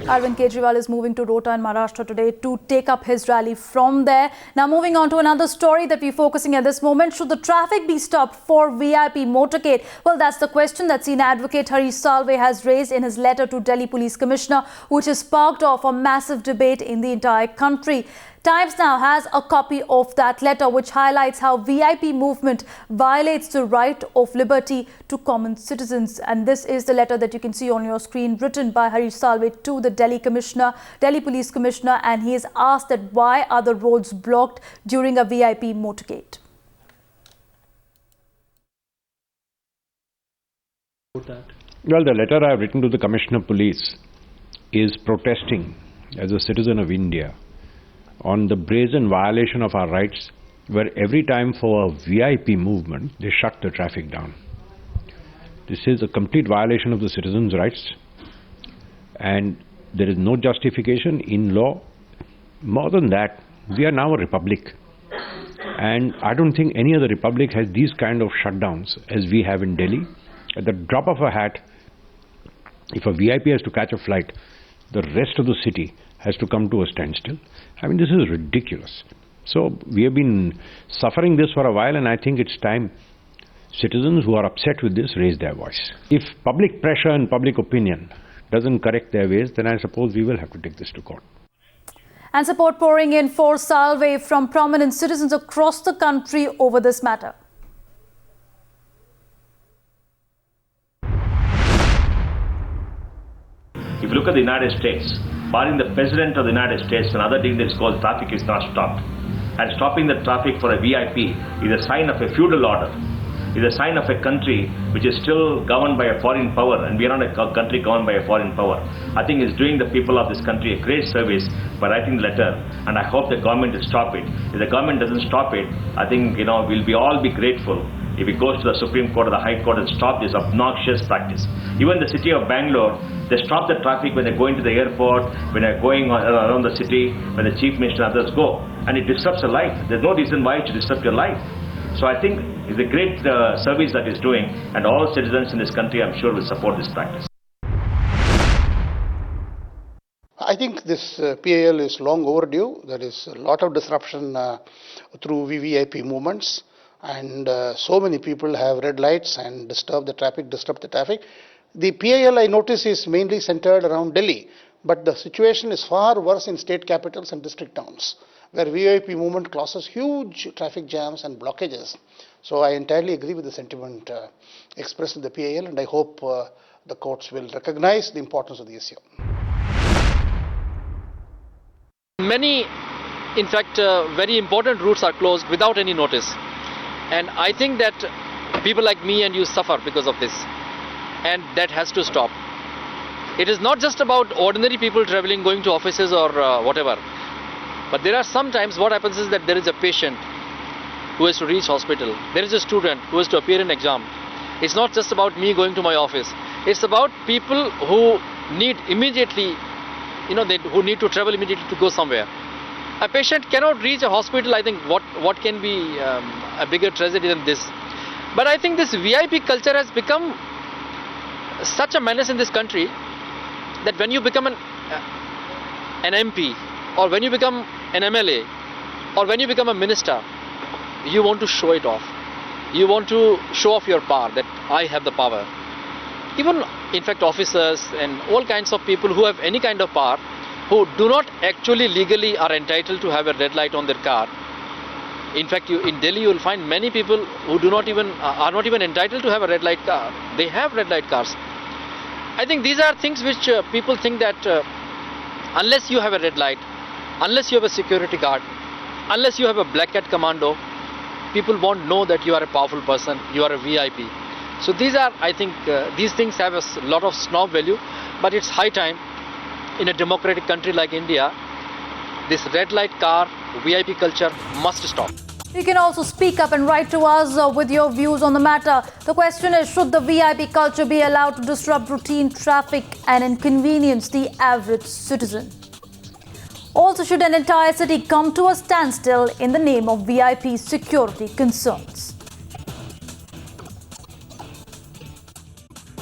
Arvind Kejriwal is moving to Rota in Maharashtra today to take up his rally from there. Now moving on to another story that we're focusing at this moment. Should the traffic be stopped for VIP motorcade? Well, that's the question that senior advocate Salve has raised in his letter to Delhi Police Commissioner, which has sparked off a massive debate in the entire country. Times now has a copy of that letter which highlights how VIP movement violates the right of liberty to common citizens. And this is the letter that you can see on your screen, written by Salve to the Delhi Police Commissioner, and he has asked that why are the roads blocked during a VIP motorcade. Well, the letter I have written to the Commissioner of Police is protesting as a citizen of India on the brazen violation of our rights, where every time for a VIP movement, they shut the traffic down. This is a complete violation of the citizens' rights, and there is no justification in law. More than that, we are now a republic, and I don't think any other republic has these kind of shutdowns as we have in Delhi. At the drop of a hat, if a VIP has to catch a flight, the rest of the city has to come to a standstill. I mean, this is ridiculous. So we have been suffering this for a while, and I think it's time citizens who are upset with this raise their voice. If public pressure and public opinion doesn't correct their ways, then I suppose we will have to take this to court. And support pouring in for Salve from prominent citizens across the country over this matter. If you look at the United States, barring the President of the United States and other dignitaries called traffic is not stopped. And stopping the traffic for a VIP is a sign of a feudal order. It is a sign of a country which is still governed by a foreign power, and we are not a country governed by a foreign power. I think it's doing the people of this country a great service by writing the letter, and I hope the government will stop it. If the government doesn't stop it, I think we'll all be grateful if it goes to the Supreme Court or the High Court and stop this obnoxious practice. Even the city of Bangalore, they stop the traffic when they're going to the airport, when they're going around the city, when the Chief Minister and others go. And it disrupts your life. There's no reason why it should disrupt your life. So I think it's a great service that it's doing, and all citizens in this country, I'm sure, will support this practice. I think this PIL is long overdue. There is a lot of disruption through VVIP movements. And so many people have red lights and disrupt the traffic. The PIL, I notice, is mainly centered around Delhi, but the situation is far worse in state capitals and district towns, where VIP movement causes huge traffic jams and blockages. So I entirely agree with the sentiment expressed in the PIL, and I hope the courts will recognize the importance of the issue. Many, in fact, very important routes are closed without any notice. And I think that people like me and you suffer because of this, and that has to stop. It is not just about ordinary people traveling, going to offices or whatever, but there are sometimes what happens is that there is a patient who has to reach hospital, there is a student who has to appear in exam. It's not just about me going to my office, it's about people who need immediately, who need to travel immediately to go somewhere. A patient cannot reach a hospital. I think what can be a bigger tragedy than this? But I think this VIP culture has become such a menace in this country that when you become an MP, or when you become an MLA, or when you become a minister, you want to show it off. You want to show off your power, that I have the power. Even, in fact, officers and all kinds of people who have any kind of power, who do not actually legally are entitled to have a red light on their car. In fact, in Delhi you will find many people who are not even entitled to have a red light car. They have red light cars. I think these are things which people think that unless you have a red light, unless you have a security guard, unless you have a black cat commando, people won't know that you are a powerful person, you are a VIP. So I think these things have a lot of snob value, but it's high time in a democratic country like India, this red light car, VIP culture must stop. You can also speak up and write to us with your views on the matter. The question is, should the VIP culture be allowed to disrupt routine traffic and inconvenience the average citizen? Also, should an entire city come to a standstill in the name of VIP security concerns?